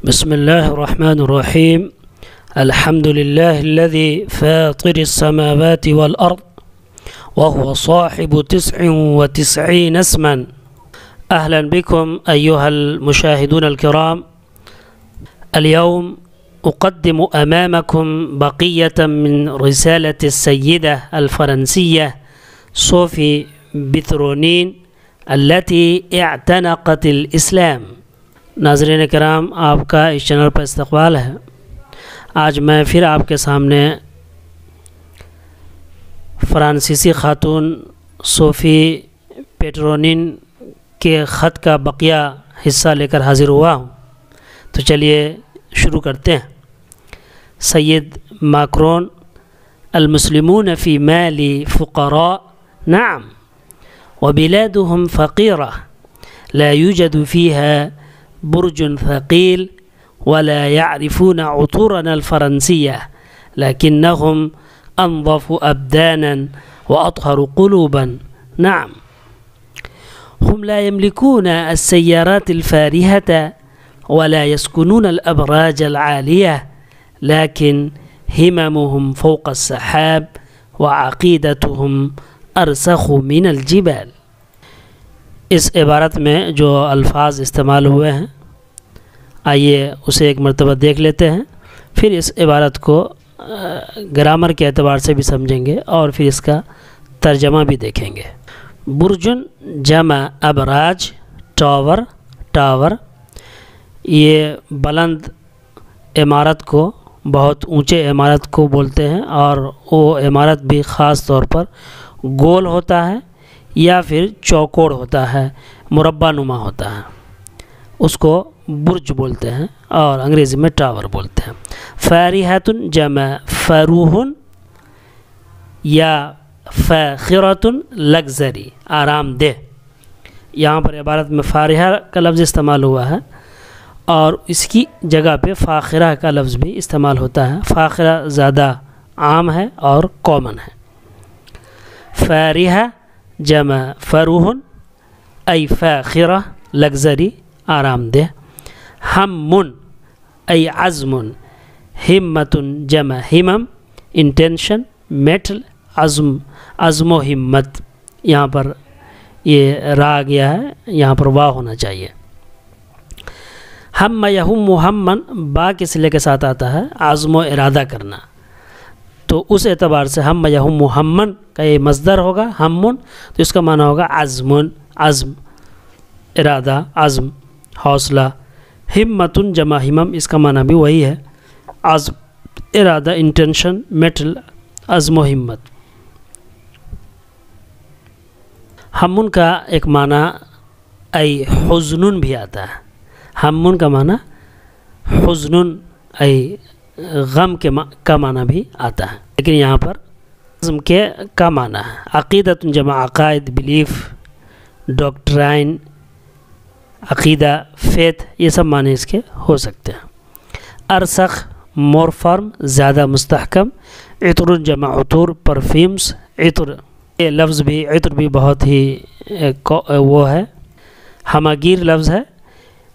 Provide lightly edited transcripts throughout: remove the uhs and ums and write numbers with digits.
بسم الله الرحمن الرحيم. الحمد لله الذي فاطر السماوات والأرض وهو صاحب 99 اسما. أهلا بكم أيها المشاهدون الكرام. اليوم أقدم أمامكم بقية من رسالة السيدة الفرنسية صوفي بترونين التي اعتنقت الإسلام. ناظرین کرام، آپ کا اس چینل پر استقبال ہے۔ آج میں پھر آپ کے سامنے فرانسیسی خاتون صوفی پیٹرونین کے خط کا بقیہ حصہ لے کر حاضر ہوا ہوں۔ تو چلیے شروع کرتے ہیں۔ سید ماکرون: المسلمون في مال فقراء نعم وبلادهم فقيرة لا يوجد فيها برج ثقيل ولا يعرفون عطورنا الفرنسية لكنهم أنظف أبدانا وأطهر قلوبا. نعم، هم لا يملكون السيارات الفارهة ولا يسكنون الأبراج العالية لكن هممهم فوق السحاب وعقيدتهم أرسخ من الجبال. اس عبارت میں جو الفاظ استعمال ہوئے ہیں، آئیے اسے ایک مرتبہ دیکھ لیتے ہیں، پھر اس عبارت کو گرامر کے اعتبار سے بھی سمجھیں گے اور پھر اس کا ترجمہ بھی دیکھیں گے۔ برجن جمع ابراج، ٹاور، یہ بلند عمارت کو، بہت اونچے عمارت کو بولتے ہیں، اور وہ عمارت بھی خاص طور پر گول ہوتا ہے یا پھر چوکوڑ ہوتا ہے، مربع نما ہوتا ہے، اس کو برج بولتے ہیں اور انگریزی میں ٹاور بولتے ہیں۔ فارحۃ جمع فروح یا فاخرۃ لگژری، آرام دہ۔ یہاں پر عبارت میں فارحہ کا لفظ استعمال ہوا ہے اور اس کی جگہ پہ فاخرہ کا لفظ بھی استعمال ہوتا ہے۔ فاخرہ زیادہ عام ہے اور کامن ہے۔ فارحہ جمع فروح ای فاخرہ لگژری، آرام دہ۔ ہمن ای عزم، ہمت جمع ہمم انٹینشن، میٹل، عزم و ہمت۔ یہاں پر یہ را گیا ہے، یہاں پر واو ہونا چاہیے۔ ہم یہم ہمن با کے صلے کے ساتھ آتا ہے، عزم و ارادہ کرنا، تو اس اعتبار سے ہم یہم ہمن کا یہ مصدر ہوگا ہمن، تو اس کا معنی ہوگا عزم، ارادہ، عزم، حوصلہ۔ ہمت جمع ہمم، اس کا معنی بھی وہی ہے، عزم، ارادہ، انٹینشن، میٹل، عزم و ہمت۔ ہمن کا ایک معنی ای حزن بھی آتا ہے۔ ہمن کا معنی حزن ای غم کا معنی بھی آتا ہے، لیکن یہاں پر عزم کے کا معنی ہے۔ عقیدۃ جمع عقائد، بلیف، ڈاکٹرائن، عقیدہ، فیتھ، یہ سب معنی اس کے ہو سکتے ہیں۔ ارسخ مور فرم، زیادہ مستحکم۔ عطر جمع عطور، پرفیومز۔ عطر یہ لفظ بھی، عطر بھی بہت ہی وہ ہے، ہماگیر لفظ ہے۔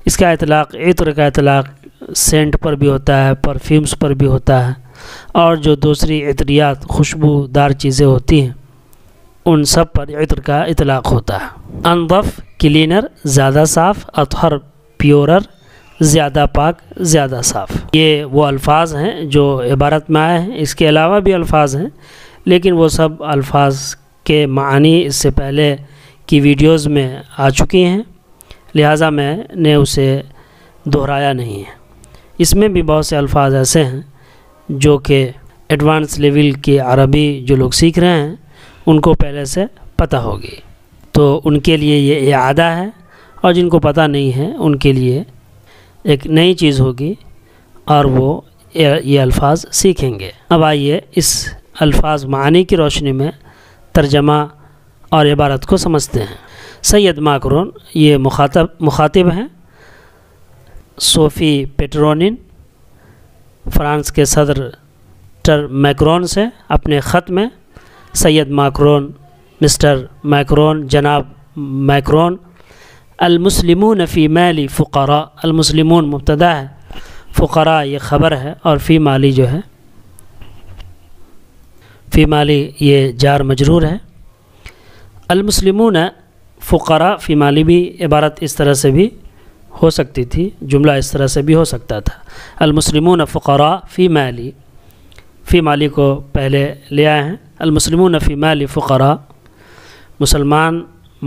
اس کا اطلاق، عطر کا اطلاق سینٹ پر بھی ہوتا ہے، پرفیومز پر بھی ہوتا ہے، اور جو دوسری عطریات، خوشبودار چیزیں ہوتی ہیں ان سب پر عطر کا اطلاق ہوتا ہے۔ انظف کلینر، زیادہ صاف۔ اطہر پیورر، زیادہ پاک، زیادہ صاف۔ یہ وہ الفاظ ہیں جو عبارت میں آئے ہیں، اس کے علاوہ بھی الفاظ ہیں، لیکن وہ سب الفاظ کے معنی اس سے پہلے کی ویڈیوز میں آ چکی ہیں، لہٰذا میں نے اسے دہرایا نہیں ہے۔ اس میں بھی بہت سے الفاظ ایسے ہیں جو کہ ایڈوانس لیول کی عربی جو لوگ سیکھ رہے ہیں ان کو پہلے سے پتہ ہوگی، تو ان کے لیے یہ اعادہ ہے، اور جن کو پتہ نہیں ہے ان کے لیے ایک نئی چیز ہوگی اور وہ یہ الفاظ سیکھیں گے۔ اب آئیے اس الفاظ معانی کی روشنی میں ترجمہ اور عبارت کو سمجھتے ہیں۔ سید ماکرون یہ مخاطب ہیں صوفی پیٹرونین، فرانس کے صدر میکرون سے اپنے خط میں سید ماکرون، مسٹر میکرون، جناب میکرون، المسلمون فی مال فقراء، المسلمون مبتدا ہے فقراء یہ خبر ہے، اور فی مالی جو ہے، فی مالی یہ جار مجرور ہے۔ المسلمون فقراء فی مالی بھی عبارت اس طرح سے بھی ہو سکتی تھی، جملہ اس طرح سے بھی ہو سکتا تھا۔ المسلمون فقراء فی مالی، فی مالی کو پہلے لے آئے ہیں۔ المسلمون فی مالی فقراء، مسلمان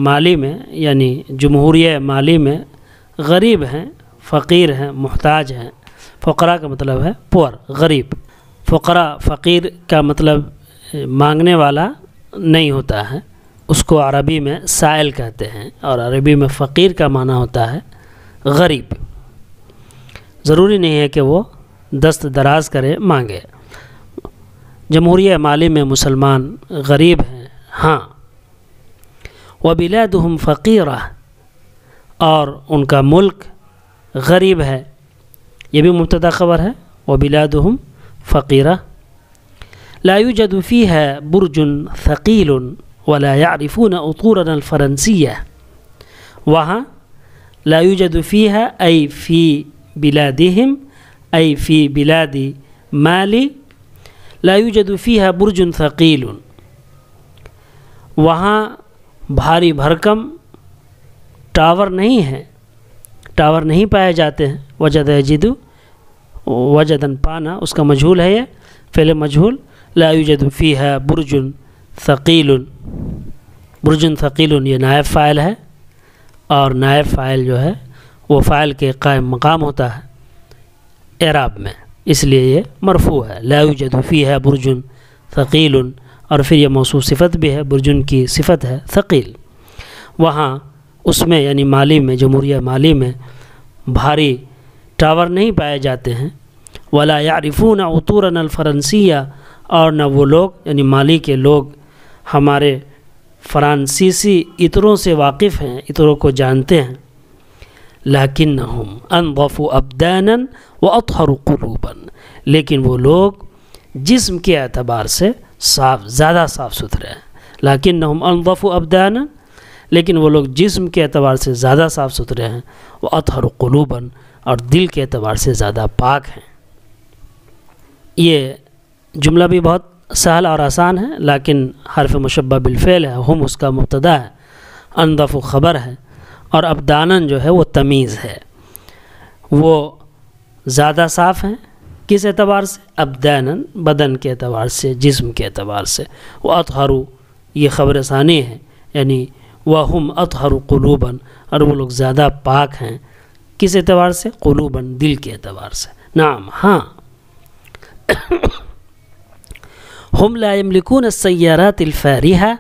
مالی میں یعنی جمہوریہ مالی میں غریب ہیں، فقیر ہیں، محتاج ہیں۔ فقراء کا مطلب ہے پور، غریب۔ فقراء فقیر کا مطلب مانگنے والا نہیں ہوتا ہے، اس کو عربی میں سائل کہتے ہیں، اور عربی میں فقیر کا معنی ہوتا ہے غریب۔ ضروری نہیں ہے کہ وہ دست دراز کرے، مانگے۔ جمہوریہ مالی میں مسلمان غریب ہیں، ہاں۔ وبلادہم فقیرہ، اور ان کا ملک غریب ہے، یہ بھی مبتدا خبر ہے۔ وبلادہم فقیرہ، لا یوجد فیہا برج ثقیل ولا يعرفون اطورنا الفرنسیہ، وہاں لا یوجد فیہا ای فی بلادہم ای فی بلاد مالی لا یوجد فیہا برج ثقیل، وہاں بھاری بھرکم ٹاور نہیں ہے، ٹاور نہیں پائے جاتے ہیں۔ وجد یجد، وجدن پانا اس کا مجہول ہے، یہ فعل مجہول۔ لا یوجد فیہا برج ثقیل، برج ثقیل یہ نائب فاعل ہے، اور نائب فاعل جو ہے وہ فاعل کے قائم مقام ہوتا ہے اعراب میں، اس لیے یہ مرفوع ہے۔ لا یوجد فیہا برج ثقیل، اور پھر یہ موصوف صفت بھی ہے، برجن کی صفت ہے ثقیل۔ وہاں اس میں یعنی مالی میں، جمہوریہ مالی میں بھاری ٹاور نہیں پائے جاتے ہیں۔ ولا یعرفون عطورنا الفرنسیہ، اور نہ وہ لوگ یعنی مالی کے لوگ ہمارے فرانسیسی عطروں سے واقف ہیں، عطروں کو جانتے ہیں۔ لیکنہم انظف ابدانا واطہر قلوبا، لیکن وہ لوگ جسم کے اعتبار سے زیادہ صاف ستھرے ہیں۔ لیکنہم انظف ابدانا، لیکن وہ لوگ جسم کے اعتبار سے زیادہ صاف ستھرے ہیں۔ واطہر قلوبا، اور دل کے اعتبار سے زیادہ پاک ہیں۔ یہ جملہ بھی بہت سہل اور آسان ہے، لیکن حرف مشبہ بالفعل ہے، ہم اس کا مبتدا ہے، انظف خبر ہے، اور ابدانن جو ہے وہ تمیز ہے۔ وہ زیادہ صاف ہیں کس اعتبار سے؟ ابدانن، بدن کے اعتبار سے، جسم کے اعتبار سے۔ واطہروا یہ خبر ثانی ہے، یعنی وہم اطہر قلوبا، اور وہ لوگ زیادہ پاک ہیں کس اعتبار سے؟ قلوبا، دل کے اعتبار سے۔ نعم، ہاں۔ ہم لا یملکون السیارات الفارحہ،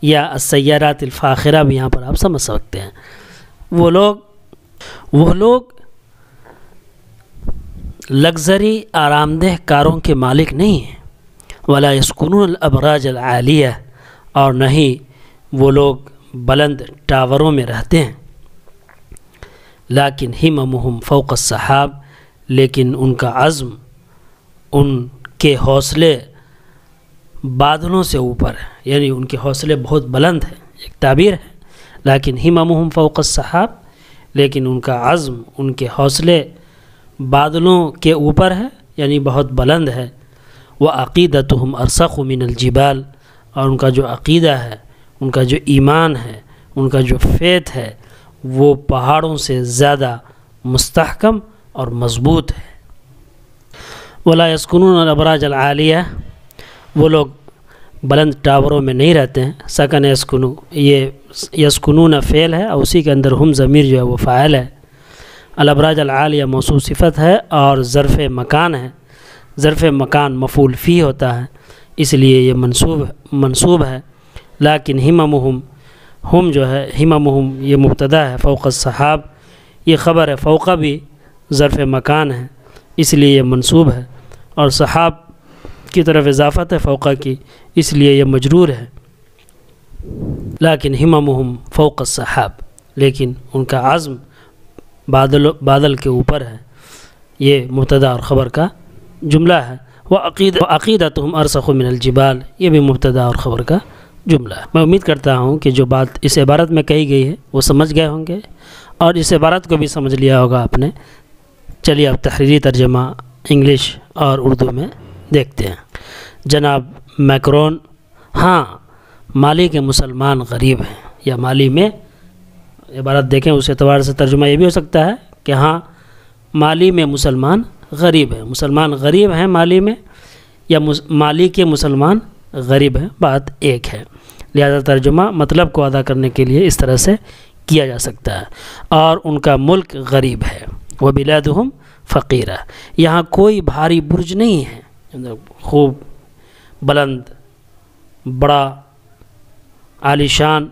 یا السیارات الفاخرہ بھی یہاں پر آپ سمجھ سکتے ہیں۔ وہ لوگ لگژری آرام دہ کاروں کے مالک نہیں ہیں۔ ولا یسکنون الابراج العالیہ، اور نہ ہی وہ لوگ بلند ٹاوروں میں رہتے ہیں۔ لیکن ہممہم فوق السحاب، لیکن ان کا عزم، ان کے حوصلے بادلوں سے اوپر ہے، یعنی ان کے حوصلے بہت بلند ہیں، ایک تعبیر ہے۔ لیکن ہممہم فوق السحاب، لیکن ان کا عزم، ان کے حوصلے بادلوں کے اوپر ہے، یعنی بہت بلند ہے۔ وعقیدتہم ارسخ من الجبال، اور ان کا جو عقیدہ ہے، ان کا جو ایمان ہے، ان کا جو فیت ہے، وہ پہاڑوں سے زیادہ مستحکم اور مضبوط ہے۔ ولا یسکنون الابراج العالیہ، وہ لوگ بلند ٹاوروں میں نہیں رہتے ہیں۔ سکن یسکنو، یہ یسکنون فعل ہے، اور اسی کے اندر ہم ضمیر جو ہے وہ فاعل ہے۔ الابراج العالیہ موصوف صفت ہے، اور ظرف مکان ہے۔ ظرف مکان مفعول فی ہوتا ہے، اس لیے یہ منصوب ہے۔ لیکن ہممہم، ہم جو ہے ہممہم یہ مبتدا ہے، فوق السحاب یہ خبر ہے، فوق بھی ظرف مکان ہے، اس لیے یہ منصوب ہے، اور سحاب کی طرف اضافت ہے فوق کی، اس لیے یہ مجرور ہے۔ لیکن ہممہم فوق السحاب، لیکن ان کا عزم بادل کے اوپر ہے، یہ مبتدا اور خبر کا جملہ ہے۔ وعقیدتہم ارسخ من الجبال، یہ بھی مبتدا اور خبر کا جملہ ہے۔ میں امید کرتا ہوں کہ جو بات اس عبارت میں کہی گئی ہے وہ سمجھ گئے ہوں گے، اور اس عبارت کو بھی سمجھ لیا ہوگا آپ نے۔ چلیے اب تحریری ترجمہ انگلش اور اردو میں دیکھتے ہیں۔ جناب میکرون: ہاں، مالی کے مسلمان غریب ہیں، یا مالی میں عبارت دیکھیں اس اعتبار سے ترجمہ یہ بھی ہو سکتا ہے کہ ہاں مالی میں مسلمان غریب ہیں، مسلمان غریب ہیں مالی میں، یا مالی کے مسلمان غریب ہیں، بات ایک ہے۔ لہذا ترجمہ مطلب کو ادا کرنے کے لیے اس طرح سے کیا جا سکتا ہے۔ اور ان کا ملک غریب ہے، وَبِلَادُهُمْ فقیرہ، یہاں کوئی بھاری برج نہیں ہے، خوب بلند بڑا عالیشان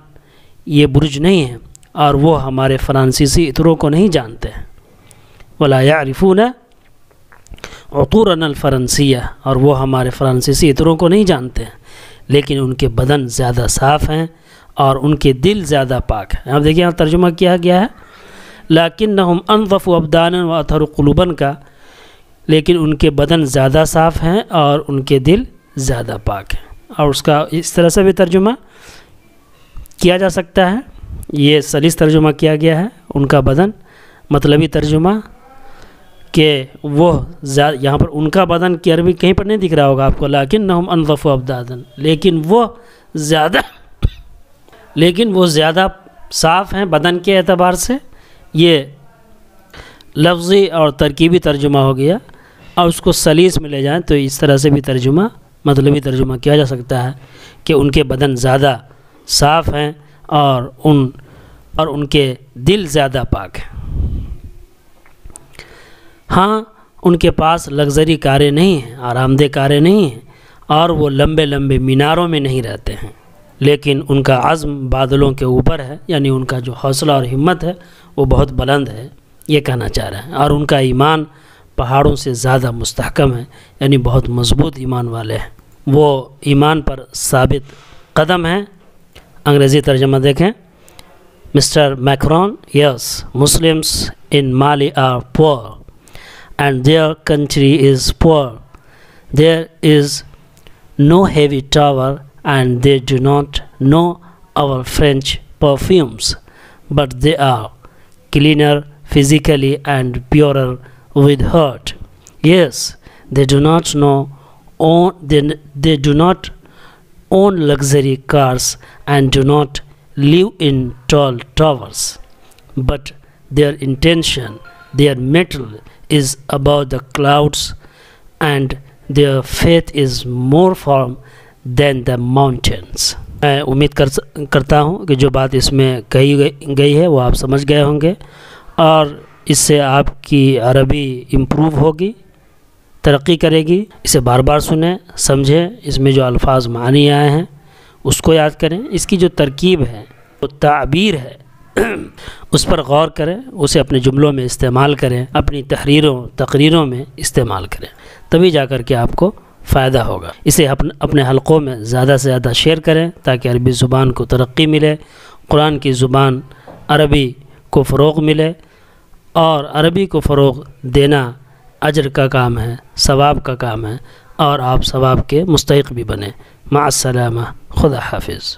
یہ برج نہیں ہے، اور وہ ہمارے فرانسیسی عطروں کو نہیں جانتے ہیں۔ وَلَا يَعْرِفُونَ عُطُورَنَا الْفَرَنْسِيَّةَ، اور وہ ہمارے فرانسیسی عطروں کو نہیں جانتے ہیں، لیکن ان کے بدن زیادہ صاف ہیں اور ان کے دل زیادہ پاک ہیں۔ اب دیکھیں یہاں ترجمہ کیا گیا ہے لَكِنَّهُمْ أَنْظَفُوا أَبْدَانًا وَأَطْهَرُوا قُلُوبًا کا، لیکن ان کے بدن زیادہ صاف ہیں اور ان کے دل زیادہ پاک ہیں۔ اور اس کا اس طرح سے بھی ترجمہ کیا جا سکتا ہے، یہ سلیس ترجمہ کیا گیا ہے ان کا بدن، مطلبی ترجمہ کہ وہ یہاں پر ان کا بدن کی عربی کہیں پر نہیں دکھ رہا ہوگا آپ کو، لَكِنَّهُمْ أَنْظَفُوا أَبْدَانًا، لیکن وہ زیادہ صاف ہیں بدن کے اعتبار سے۔ یہ لفظی اور ترکیبی ترجمہ ہو گیا، اور اس کو سلیس میں لے جائیں تو اس طرح سے بھی ترجمہ مطلبی ترجمہ کیا جا سکتا ہے کہ ان کے بدن زیادہ صاف ہیں اور ان کے دل زیادہ پاک ہیں۔ ہاں، ان کے پاس لگژری کاریں نہیں ہیں، آرام دہ کاریں نہیں ہیں، اور وہ لمبے لمبے میناروں میں نہیں رہتے ہیں، لیکن ان کا عزم بادلوں کے اوپر ہے، یعنی ان کا جو حوصلہ اور ہمت ہے وہ بہت بلند ہے، یہ کہنا چاہ رہے ہیں۔ اور ان کا ایمان پہاڑوں سے زیادہ مستحکم ہے، یعنی بہت مضبوط ایمان والے ہیں، وہ ایمان پر ثابت قدم ہیں۔ انگریزی ترجمہ دیکھیں۔ مسٹر میکرون: یس، مسلمس ان مالی آر پور and their country is poor. There is no heavy tower and they do not know our French perfumes, but they are cleaner physically and purer with heart. Yes, they do not own luxury cars and do not live in tall towers, but their intention, their mettle is above the clouds and their faith is more firm than the mountains. میں امید کرتا ہوں کہ جو بات اس میں کہی گئی ہے وہ آپ سمجھ گئے ہوں گے، اور اس سے آپ کی عربی امپروو ہوگی، ترقی کرے گی۔ اسے بار بار سنیں، سمجھیں، اس میں جو الفاظ معانی آئے ہیں اس کو یاد کریں، اس کی جو ترکیب ہے، وہ تعبیر ہے، اس پر غور کریں، اسے اپنے جملوں میں استعمال کریں، اپنی تقریروں میں استعمال کریں، تبھی جا کر کے آپ کو فائدہ ہوگا۔ اسے اپنے حلقوں میں زیادہ سے زیادہ شیئر کریں تاکہ عربی زبان کو ترقی ملے، قرآن کی زبان عربی کو فروغ ملے، اور عربی کو فروغ دینا اجر کا کام ہے، ثواب کا کام ہے، اور آپ ثواب کے مستحق بھی بنیں۔ مع السلامہ، خدا حافظ۔